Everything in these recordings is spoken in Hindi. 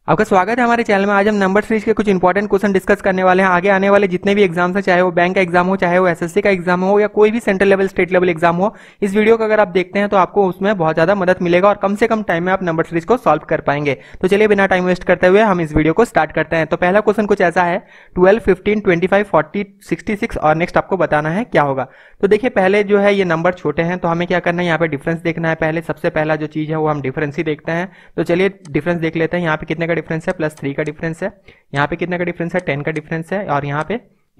आपका स्वागत है हमारे चैनल में। आज हम नंबर सीरीज के कुछ इंपॉर्टेंट क्वेश्चन डिस्कस करने वाले हैं। आगे आने वाले जितने भी एग्जाम्स हैं, चाहे वो बैंक का एग्जाम हो, चाहे वो एसएससी का एग्जाम हो, या कोई भी central level state level exam हो, इस वीडियो को अगर आप देखते हैं तो आपको उसमें बहुत ज्यादा मदद मिलेगा और कम से कम टाइम में आप नंबर सीरीज को सॉल्व कर पाएंगे। तो चलिए बिना टाइम वेस्ट करते हुए हम इस वीडियो को स्टार्ट करते हैं। तो पहला क्वेश्चन कुछ ऐसा है, 12, 15, 25, 40, 66 और नेक्स्ट आपको बताना है क्या होगा। तो देखिए पहले जो है ये नंबर छोटे हैं तो हमें क्या करना है, यहाँ पे डिफरेंस देखना है। पहले सबसे पहला जो चीज है वो हम डिफरेंस ही देखते हैं। तो चलिए डिफरेंस देख लेते हैं। यहाँ पे कितने का डिफरेंस है, +3 का डिफरेंस है। यहाँ पे कितने का डिफरेंस है, 10 का डिफरेंस है। और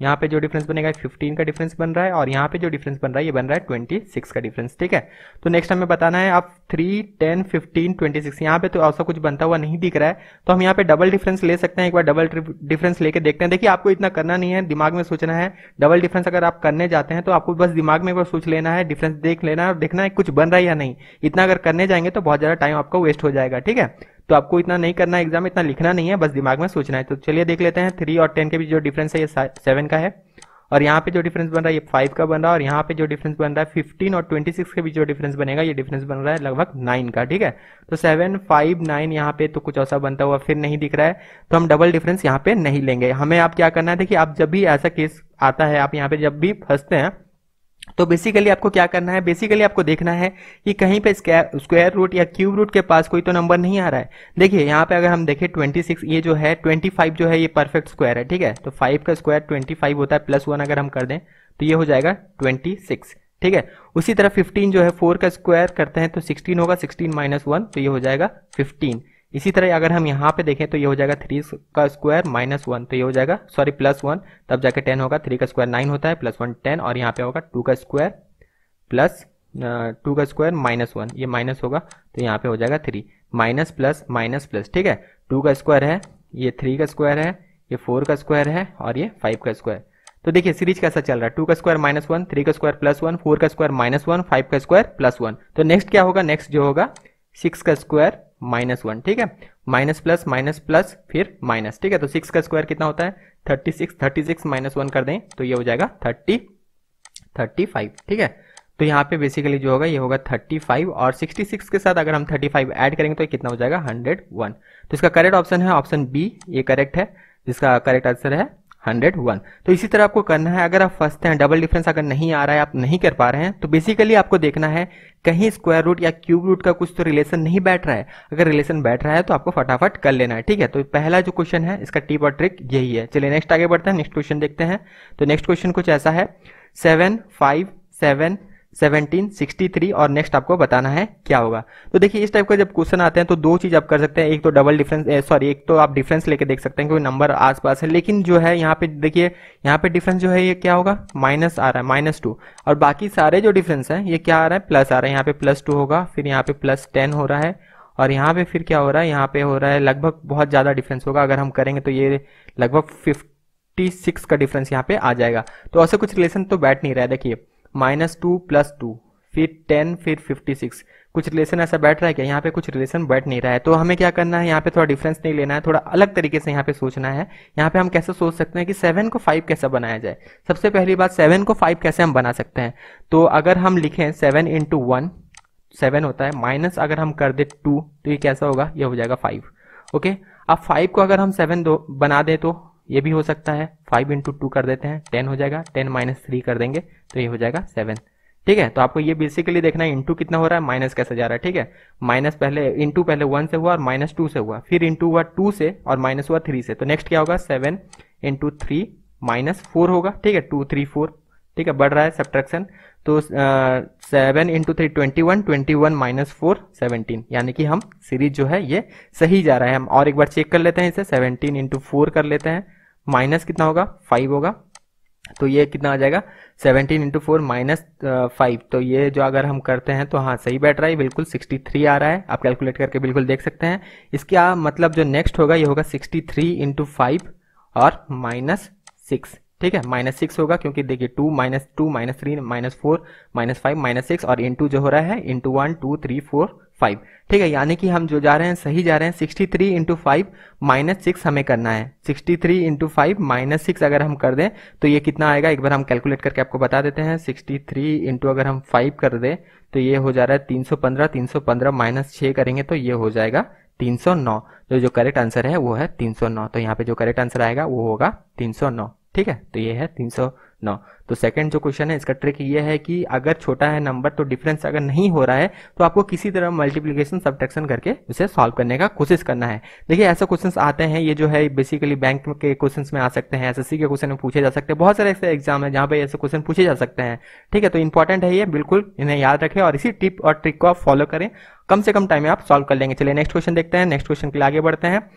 यहाँ पे जो डिफरेंस बनेगा 15 का डिफरेंस बन रहा है। और यहाँ पे जो डिफरेंस बन रहा है ये बन रहा है 26 का डिफरेंस। ठीक है, तो नेक्स्ट हमें बताना है अब 3, 10, 15, 26। यहाँ पे तो ऐसा कुछ बनता हुआ नहीं दिख रहा है, तो हम यहाँ पे डबल डिफरेंस ले सकते हैं। एक बार डबल डिफरेंस लेके देखते हैं। देखिए आपको इतना करना नहीं है, दिमाग में सोचना है। डबल डिफरेंस अगर आप करने जाते हैं तो आपको बस दिमाग में एक बार सोच लेना है, डिफरेंस देख लेना है और देखना है कुछ बन रहा है या नहीं। इतना अगर करने जाएंगे तो बहुत ज्यादा टाइम आपका वेस्ट हो जाएगा। ठीक है, तो आपको इतना नहीं करना है, एग्जाम में इतना लिखना नहीं है, बस दिमाग में सोचना है। तो चलिए देख लेते हैं। 3 और 10 के बीच जो डिफरेंस है ये 7 का है। और यहाँ पे जो डिफरेंस बन रहा है ये 5 का बन रहा है। और यहाँ पे जो डिफरेंस बन रहा है 15 और 26 के बीच जो डिफरेंस बनेगा ये डिफरेंस बन रहा है लगभग 9 का। ठीक है, तो 7, 5, 9 यहाँ पे तो कुछ ऐसा बनता हुआ फिर नहीं दिख रहा है, तो हम डबल डिफरेंस यहाँ पे नहीं लेंगे। हमें आप क्या करना है, देखिए आप जब भी ऐसा केस आता है, आप यहाँ पे जब भी फंसते हैं तो बेसिकली आपको क्या करना है, बेसिकली आपको देखना है कि कहीं पे स्क्वायर रूट या क्यूब रूट के पास कोई तो नंबर नहीं आ रहा है। देखिए यहाँ पे अगर हम देखें 26, ये जो है 25 जो है ये परफेक्ट स्क्वायर है। ठीक है, तो 5 का स्क्वायर 25 होता है, +1 अगर हम कर दें तो ये हो जाएगा 26। ठीक है, उसी तरह 15 जो है 4 का स्क्वायर करते हैं तो 16 होगा, 16 - 1 तो ये हो जाएगा 15। इसी तरह अगर हम यहाँ पे देखें तो ये हो जाएगा 3 का स्क्वायर -1 तो ये हो जाएगा +1, तब जाके 10 होगा। 3 का स्क्वायर 9 होता है, +1 10, और यहाँ पे होगा 2 का स्क्वायर -1, ये माइनस होगा तो यहाँ पे हो जाएगा 3, माइनस प्लस माइनस प्लस। ठीक है, 2 का स्क्वायर है, ये 3 का स्क्वायर है, ये 4 का स्क्वायर है और ये 5 का स्क्वायर। तो देखिए सीरीज कैसा चल रहा है, 2 का स्क्वायर -1, 3 का स्क्वायर +1, 4 का स्क्वायर -1, 5 का स्क्वायर +1। तो नेक्स्ट क्या होगा, नेक्स्ट जो होगा 6 का स्क्वायर -1। ठीक है, माइनस प्लस फिर माइनस। ठीक है, तो 6 का स्क्वायर कितना होता है 36, 36 -1 कर दें तो ये हो जाएगा 35। ठीक है, तो यहाँ पे बेसिकली जो होगा ये होगा 35 और 66 के साथ अगर हम 35 ऐड करेंगे तो ये कितना हो जाएगा 101। तो इसका करेक्ट ऑप्शन है ऑप्शन बी, ये करेक्ट है, जिसका करेक्ट आंसर है 101। तो इसी तरह आपको करना है। अगर आप फंसते हैं, डबल डिफरेंस अगर नहीं आ रहा है, आप नहीं कर पा रहे हैं, तो बेसिकली आपको देखना है कहीं स्क्वायर रूट या क्यूब रूट का कुछ तो रिलेशन नहीं बैठ रहा है। अगर रिलेशन बैठ रहा है तो आपको फटाफट कर लेना है। ठीक है, तो पहला जो क्वेश्चन है इसका टिप और ट्रिक यही है। चलिए नेक्स्ट आगे बढ़ते हैं, नेक्स्ट क्वेश्चन देखते हैं। तो नेक्स्ट क्वेश्चन कुछ ऐसा है, 7, 5, 7, 17, 63 और नेक्स्ट आपको बताना है क्या होगा। तो देखिए इस टाइप का जब क्वेश्चन आते हैं तो दो चीज आप कर सकते हैं, एक तो डबल डिफरेंस, एक तो आप डिफरेंस लेके देख सकते हैं कोई नंबर आसपास है, लेकिन जो है यहाँ पे देखिए यहाँ पे डिफरेंस जो है ये क्या होगा, माइनस आ रहा है, -2, और बाकी सारे जो डिफरेंस है ये क्या आ रहा है, प्लस आ रहा है। यहाँ पे +2 होगा, फिर यहाँ पे +10 हो रहा है, और यहाँ पे फिर क्या हो रहा है, यहाँ पे हो रहा है लगभग बहुत ज्यादा डिफरेंस होगा। अगर हम करेंगे तो ये लगभग 56 का डिफरेंस यहाँ पे आ जाएगा। तो ऐसे कुछ रिलेशन तो बैठ नहीं रहा है। देखिए -2 + 2 फिर 10 फिर 56, कुछ रिलेशन ऐसा बैठ रहा है क्या, यहाँ पे कुछ रिलेशन बैठ नहीं रहा है। तो हमें क्या करना है, यहाँ पे थोड़ा डिफरेंस नहीं लेना है, थोड़ा अलग तरीके से यहाँ पे सोचना है। यहाँ पे हम कैसे सोच सकते हैं कि 7 को 5 कैसे बनाया जाए। सबसे पहली बात, 7 को 5 कैसे हम बना सकते हैं। तो अगर हम लिखें 7 × 1 7 होता है, माइनस अगर हम कर दे 2 तो ये कैसा होगा, ये हो जाएगा 5। ओके, अब 5 को अगर हम 7 बना दें तो ये भी हो सकता है, 5 × 2 कर देते हैं, 10 हो जाएगा, 10 - 3 कर देंगे तो ये हो जाएगा 7। ठीक है, तो आपको ये बेसिकली देखना है इंटू कितना हो रहा है, माइनस कैसे जा रहा है। ठीक है, माइनस पहले इंटू पहले 1 से हुआ और -2 से हुआ, फिर इंटू हुआ 2 से और माइनस हुआ 3 से। तो नेक्स्ट क्या होगा, 7 × 3 -4 होगा। ठीक है, 2 3 4। ठीक है, बढ़ रहा है सब्ट्रैक्शन, तो 7 × 3 21, 21 - 4 17, यानी कि हम सीरीज जो है ये सही जा रहा है। हम और एक बार चेक कर लेते हैं इसे, 17 × 4 कर लेते हैं, माइनस कितना होगा 5 होगा, तो ये कितना आ जाएगा 17 × 4 -5। तो ये जो अगर हम करते हैं तो हाँ सही बैठ रहा है, बिल्कुल 63 आ रहा है। आप कैलकुलेट करके बिल्कुल देख सकते हैं। इसका मतलब जो नेक्स्ट होगा ये होगा 63 × 5 और -6। ठीक है, -6 होगा, क्योंकि देखिए 2 - 3 -4 -5 -6 और इंटू जो हो रहा है इंटू 1 2 3 4 5। ठीक है, यानी कि हम जो जा रहे हैं सही जा रहे हैं। 63 × 5 -6 हमें करना है। 63 × 5 -6 अगर हम कर दें तो ये कितना आएगा, एक बार हम कैलकुलेट करके आपको बता देते हैं। 63 × अगर हम 5 कर दें तो ये हो जा रहा है 315, 315 -6 करेंगे तो ये हो जाएगा 309। जो करेक्ट आंसर है वो है 309। तो यहाँ पे जो करेक्ट आंसर आएगा वो होगा 309। ठीक है, तो ये है 309। तो सेकंड जो क्वेश्चन है इसका ट्रिक ये है कि अगर छोटा है नंबर तो डिफरेंस अगर नहीं हो रहा है तो आपको किसी तरह मल्टीप्लिकेशन सब्ट्रैक्शन करके उसे सॉल्व करने का कोशिश करना है। देखिए ऐसे क्वेश्चंस आते हैं, ये जो है बेसिकली बैंक के क्वेश्चंस में आ सकते हैं, एसएससी के क्वेश्चन में पूछे जा सकते हैं, बहुत सारे ऐसे एग्जाम है जहां पे ऐसे क्वेश्चन पूछे जा सकते हैं। ठीक है, तो इंपॉर्टेंट है ये, बिल्कुल इन्हें याद रखें और इसी टिप और ट्रिक को आप फॉलो करें, कम से कम टाइम में आप सॉल्व कर लेंगे। चलिए नेक्स्ट क्वेश्चन देखते हैं। नेक्स्ट क्वेश्चन के लिए आगे बढ़ते हैं।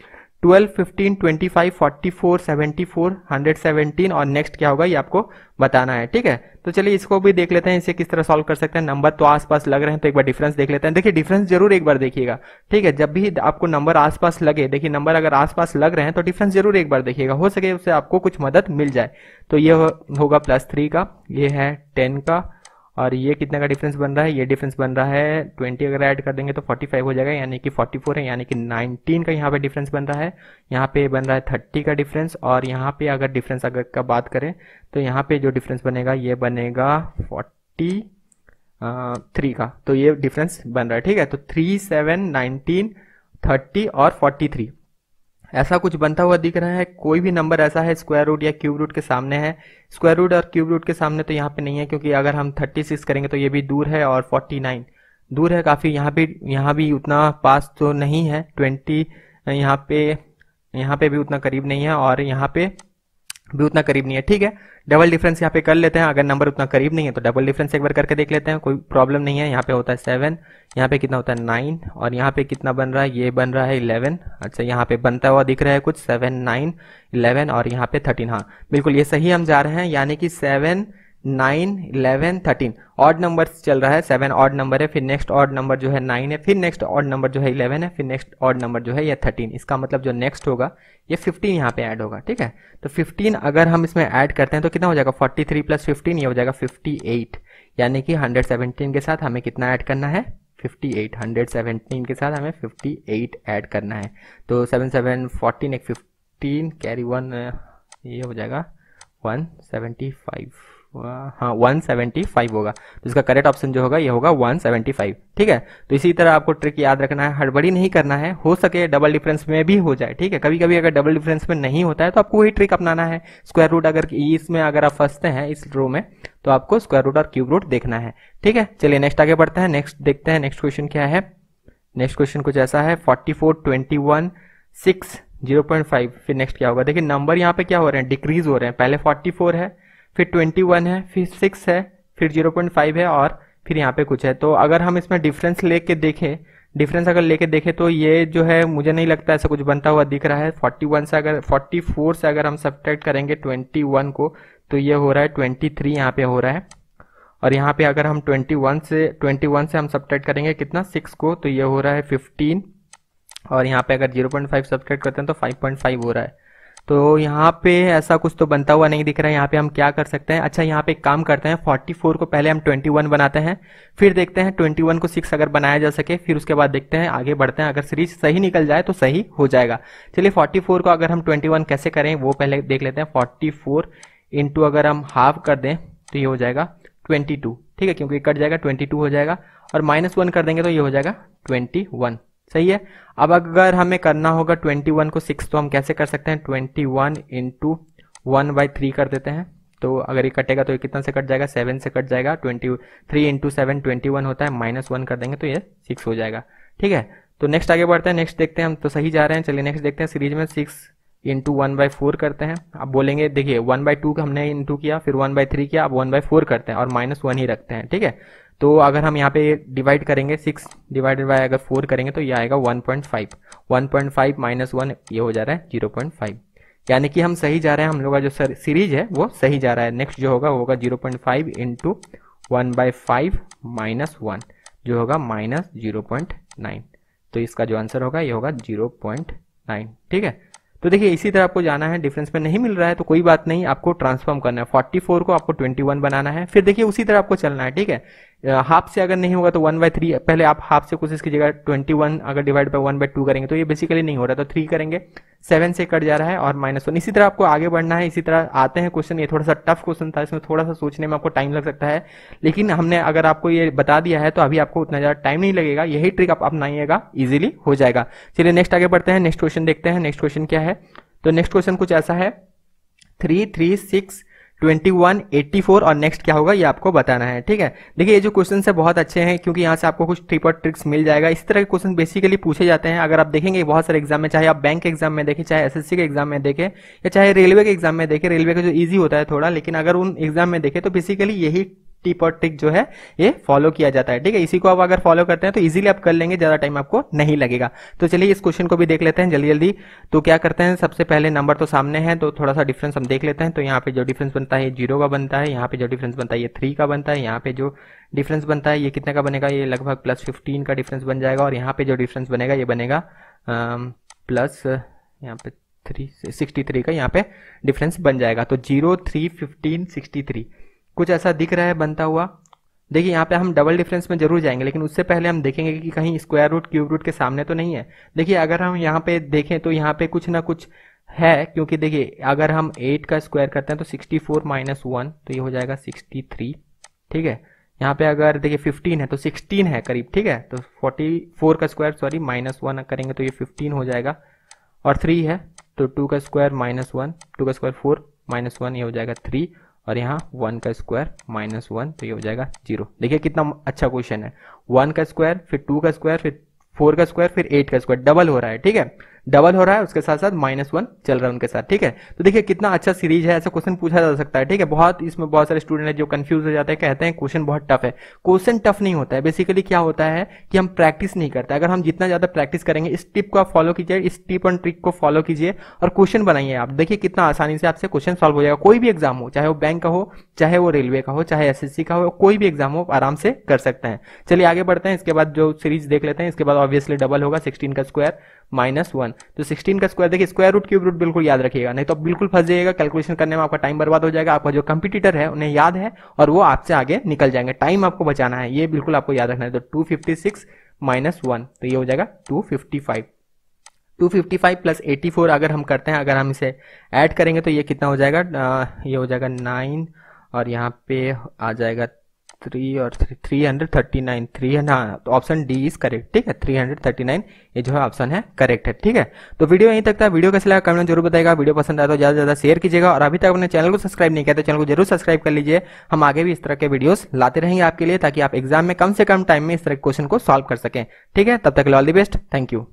12, 15, 25, 44, 74, 117 और नेक्स्ट क्या होगा ये आपको बताना है। ठीक है, तो चलिए इसको भी देख लेते हैं, इसे किस तरह सॉल्व कर सकते हैं। नंबर तो आसपास लग रहे हैं तो एक बार डिफरेंस देख लेते हैं। देखिए डिफरेंस जरूर एक बार देखिएगा। ठीक है, जब भी आपको नंबर आसपास लगे, देखिए नंबर अगर आसपास लग रहे हैं तो डिफरेंस जरूर एक बार देखिएगा, हो सके उससे आपको कुछ मदद मिल जाए। तो ये होगा +3 का, ये है 10 का, और ये कितने का डिफरेंस बन रहा है, ये डिफरेंस बन रहा है 20, अगर ऐड कर देंगे तो 45 हो जाएगा, यानी कि 44 है, यानी कि 19 का यहाँ पे डिफरेंस बन रहा है। यहाँ पे बन रहा है 30 का डिफरेंस, और यहाँ पे अगर डिफरेंस अगर का बात करें तो यहाँ पे जो डिफरेंस बनेगा ये बनेगा 43 का। तो ये डिफरेंस बन रहा है। ठीक है, तो 3, 7, 19, 30 और 43 ऐसा कुछ बनता हुआ दिख रहा है। कोई भी नंबर ऐसा है स्क्वायर रूट या क्यूब रूट के सामने है, स्क्वायर रूट और क्यूब रूट के सामने तो यहाँ पे नहीं है, क्योंकि अगर हम 36 करेंगे तो ये भी दूर है, और 49 दूर है काफी, यहाँ भी उतना पास तो नहीं है। 20 यहाँ पे भी उतना करीब नहीं है, और यहाँ पे भी उतना करीब नहीं है। ठीक है, डबल डिफरेंस यहाँ पे कर लेते हैं, अगर नंबर उतना करीब नहीं है तो डबल डिफरेंस एक बार करके देख लेते हैं, कोई प्रॉब्लम नहीं है। यहाँ पे होता है 7, यहाँ पे कितना होता है 9, और यहाँ पे कितना बन रहा है, ये बन रहा है 11। अच्छा, यहाँ पे बनता हुआ दिख रहा है कुछ 7, 9, 11 और यहाँ पे 13। हाँ बिल्कुल ये सही हम जा रहे हैं, यानी कि 7, 9, 11, 13 ऑड नंबर चल रहा है। 7 ऑड नंबर है, फिर नेक्स्ट ऑड नंबर जो है 9 है, फिर नेक्स्ट ऑड नंबर जो है 11 है, फिर नेक्स्ट ऑड नंबर जो है ये 13। इसका मतलब जो नेक्स्ट होगा ये 15 यहाँ पे ऐड होगा। ठीक है, तो 15 अगर हम इसमें ऐड करते हैं तो कितना हो जाएगा, 43 + 15 ये हो जाएगा 58, यानी कि 117 के साथ हमें कितना ऐड करना है, 58। 117 के साथ हमें 58 ऐड करना है। तो 7, 7, 14, एक 15 कैरी 1, ये हो जाएगा 175। हाँ 175 होगा, तो इसका करेक्ट ऑप्शन जो होगा ये होगा 175। ठीक है, तो इसी तरह आपको ट्रिक याद रखना है, हड़बड़ी नहीं करना है, हो सके डबल डिफरेंस में भी हो जाए। ठीक है, कभी कभी अगर डबल डिफरेंस में नहीं होता है तो आपको वही ट्रिक अपनाना है। स्क्वायर रूट अगर इसमें अगर आप फंसते हैं इस रो में तो आपको स्क्वायर रूट और क्यूब रूट देखना है। ठीक है, चलिए नेक्स्ट आगे बढ़ते हैं। नेक्स्ट देखते हैं नेक्स्ट क्वेश्चन क्या है। नेक्स्ट क्वेश्चन कुछ ऐसा है, 44, 21, 6, 0.5। फिर नेक्स्ट क्या होगा, देखिए नंबर यहाँ पे क्या हो रहे हैं, डिक्रीज हो रहे हैं। पहले 44 है, फिर 21 है, फिर 6 है, फिर 0.5 है, और फिर यहाँ पे कुछ है। तो अगर हम इसमें डिफरेंस लेके देखें, डिफरेंस अगर लेके देखें तो ये जो है मुझे नहीं लगता ऐसा कुछ बनता हुआ दिख रहा है। 44 से अगर हम सब्ट्रैक्ट करेंगे 21 को तो ये हो रहा है 23 यहाँ पे हो रहा है, और यहाँ पे अगर हम 21 से हम सब्ट्रैक्ट करेंगे कितना 6 को तो ये हो रहा है 15, और यहाँ पे अगर 0.5 सब्ट्रैक्ट करते हैं तो 5.5 हो रहा है। तो यहाँ पे ऐसा कुछ तो बनता हुआ नहीं दिख रहा है। यहाँ पे हम क्या कर सकते हैं, अच्छा यहाँ पे एक काम करते हैं, 44 को पहले हम 21 बनाते हैं, फिर देखते हैं 21 को 6 अगर बनाया जा सके, फिर उसके बाद देखते हैं आगे बढ़ते हैं, अगर सीरीज सही निकल जाए तो सही हो जाएगा। चलिए 44 को अगर हम 21 कैसे करें वो पहले देख लेते हैं। 44 इंटू अगर हम हाफ कर दें तो ये हो जाएगा 22। ठीक है, क्योंकि कट जाएगा 22 हो जाएगा, और -1 कर देंगे तो ये हो जाएगा 21। सही है। अब अगर हमें करना होगा 21 को 6 तो हम कैसे कर सकते हैं, 21 इंटू 1/3 कर देते हैं। तो अगर ये कटेगा तो ये कितना से कट जाएगा, 7 से कट जाएगा। 23 इंटू 7 21 होता है, -1 कर देंगे तो ये 6 हो जाएगा। ठीक है, तो नेक्स्ट आगे बढ़ते हैं। नेक्स्ट देखते हैं, हम तो सही जा रहे हैं। चलिए नेक्स्ट देखते हैं। सीरीज में 6 इंटू 1/4 करते हैं। अब बोलेंगे देखिए 1/2 हमने इंटू किया, फिर 1/3 किया, अब 1/4 करते हैं और -1 ही रखते हैं। ठीक है, तो अगर हम यहाँ पे डिवाइड करेंगे 6 डिवाइडेड बाय अगर 4 करेंगे तो ये आएगा 1.5 -1 ये हो जा रहा है 0.5, यानी कि हम सही जा रहे हैं। हम लोग का जो सीरीज है वो सही जा रहा है। नेक्स्ट जो होगा वो होगा 0.5 इंटू 1/5 -1 जो होगा -0.9। तो इसका जो आंसर होगा ये होगा 0.9। ठीक है, तो देखिए इसी तरह आपको जाना है। डिफरेंस में नहीं मिल रहा है तो कोई बात नहीं, आपको ट्रांसफॉर्म करना है। 44 को आपको 21 बनाना है, फिर देखिए उसी तरह आपको चलना है। ठीक है, हाफ से अगर नहीं होगा तो 1/3 पहले आप हाफ से कोशिश कीजिएगा। 21 अगर डिवाइड बाय 1/2 करेंगे तो ये बेसिकली नहीं हो रहा, तो 3 करेंगे 7 से कट जा रहा है और -1। इसी तरह आपको आगे बढ़ना है, इसी तरह आते हैं क्वेश्चन। ये थोड़ा सा टफ क्वेश्चन था, इसमें थोड़ा सा सोचने में आपको टाइम लग सकता है, लेकिन हमने अगर आपको ये बता दिया है तो अभी आपको उतना ज़्यादा टाइम नहीं लगेगा। यही ट्रिक आप अपनाइएगा, इजीली हो जाएगा। चलिए नेक्स्ट आगे बढ़ते हैं, नेक्स्ट क्वेश्चन देखते हैं। नेक्स्ट क्वेश्चन क्या है? तो नेक्स्ट क्वेश्चन कुछ ऐसा है, 3, 3, 6, 21, 84 और नेक्स्ट क्या होगा ये आपको बताना है। ठीक है, देखिए ये जो क्वेश्चन है बहुत अच्छे हैं, क्योंकि यहाँ से आपको कुछ टिप और ट्रिक्स मिल जाएगा। इस तरह के क्वेश्चन बेसिकली पूछे जाते हैं। अगर आप देखेंगे बहुत सारे एग्जाम में, चाहे आप बैंक के एग्जाम में देखें, चाहे एसएससी के एग्जाम में देखें, या चाहे रेलवे के एग्जाम में देखें। रेलवे का जो ईजी होता है थोड़ा, लेकिन अगर उन एग्जाम में देखें तो बेसिकली यही टिप और ट्रिक जो है ये फॉलो किया जाता है। ठीक है, इसी को आप अगर फॉलो करते हैं तो इजीली आप कर लेंगे, ज्यादा टाइम आपको नहीं लगेगा। तो चलिए इस क्वेश्चन को भी देख लेते हैं जल्दी जल्दी। तो क्या करते हैं, सबसे पहले नंबर तो सामने है तो थोड़ा सा डिफरेंस हम देख लेते हैं। तो यहाँ पे जो डिफरेंस बनता है ये 0 का बनता है, यहाँ पे जो डिफरेंस बनता है ये 3 का बनता है, यहाँ पे जो डिफरेंस बनता है ये कितने का बनेगा, ये लगभग +15 का डिफरेंस बन जाएगा। और यहाँ पे जो डिफरेंस बनेगा ये बनेगा प्लस यहाँ पे 63 का यहाँ पे डिफरेंस बन जाएगा। तो 0, 3, 15, 63 कुछ ऐसा दिख रहा है बनता हुआ। देखिए यहाँ पे हम डबल डिफरेंस में जरूर जाएंगे, लेकिन उससे पहले हम देखेंगे कि कहीं स्क्वायर रूट क्यूब रूट के सामने तो नहीं है। देखिए अगर हम यहाँ पे देखें तो यहाँ पे कुछ ना कुछ है, क्योंकि देखिए अगर हम 8 का स्क्वायर करते हैं तो 64 - 1 तो ये हो जाएगा 63। ठीक है, यहाँ पे अगर देखिए 15 है तो 16 है करीब। ठीक है, तो 44 का स्क्वायर -1 करेंगे तो ये 15 हो जाएगा। और 3 है तो 2 का स्क्वायर -1, 2 का स्क्वायर 4 -1 ये हो जाएगा 3। और यहाँ 1 का स्क्वायर -1 तो ये हो जाएगा 0। देखिए कितना अच्छा क्वेश्चन है। 1 का स्क्वायर, फिर 2 का स्क्वायर, फिर 4 का स्क्वायर, फिर 8 का स्क्वायर, डबल हो रहा है। ठीक है, डबल हो रहा है, उसके साथ साथ -1 चल रहा है उनके साथ। ठीक है, तो देखिए कितना अच्छा सीरीज है, ऐसा क्वेश्चन पूछा जा सकता है। ठीक है, बहुत इसमें बहुत सारे स्टूडेंट है जो कंफ्यूज हो जाते हैं, कहते हैं क्वेश्चन बहुत टफ है। क्वेश्चन टफ नहीं होता है, बेसिकली क्या होता है कि हम प्रैक्टिस नहीं करते। अगर हम जितना ज्यादा प्रैक्टिस करेंगे, इस टिप को आप फॉलो कीजिए, इस टिप और ट्रिक को फॉलो कीजिए और क्वेश्चन बनाइए। आप देखिए कितना आसानी से आपसे क्वेश्चन सॉल्व हो जाएगा। कोई भी एग्जाम हो, चाहे वो बैंक का हो, चाहे वो रेलवे का हो, चाहे एसएससी का हो, कोई भी एग्जाम हो, आराम से कर सकते हैं। चलिए आगे बढ़ते हैं, इसके बाद जो सीरीज देख लेते हैं। इसके बाद ऑब्वियसली डबल होगा, 16 का स्क्वायर -1 तो 16 का स्क्वायर। देखिए स्क्वायर रूट क्यूब रूट बिल्कुल याद रखिएगा, नहीं तो आप बिल्कुल फंस जाइएगा, कैलकुलेशन करने में आपका टाइम बर्बाद हो जाएगा। आपका जो कंपटीटर है उन्हें याद है और वो आपसे आगे निकल जाएंगे। टाइम आपको बचाना है, ये बिल्कुल आपको याद रखना है। तो 256 - 1 तो ये हो जाएगा 255। 255 + 84 अगर हम करते हैं, अगर हम इसे ऐड करेंगे तो ये कितना हो जाएगा, ये हो जाएगा 9 और यहाँ पे आ जाएगा 3 और 339। 3 हाँ, तो ऑप्शन डी इज करेक्ट। ठीक है, 339 ये जो है ऑप्शन है करेक्ट है। ठीक है, तो वीडियो यहीं तक था। वीडियो कैसा लगा कमेंट में जरूर बताएगा। वीडियो पसंद आया तो ज्यादा से ज्यादा शेयर कीजिएगा और अभी तक अपने चैनल को सब्सक्राइब नहीं किया तो चैनल को जरूर सब्सक्राइब कर लीजिए। हम आगे भी इस तरह के वीडियोस लाते रहेंगे आपके लिए, ताकि आप एग्जाम में कम से कम टाइम में इस तरह के क्वेश्चन को सॉल्व कर सकें। ठीक है, तब तक all the best, thank you.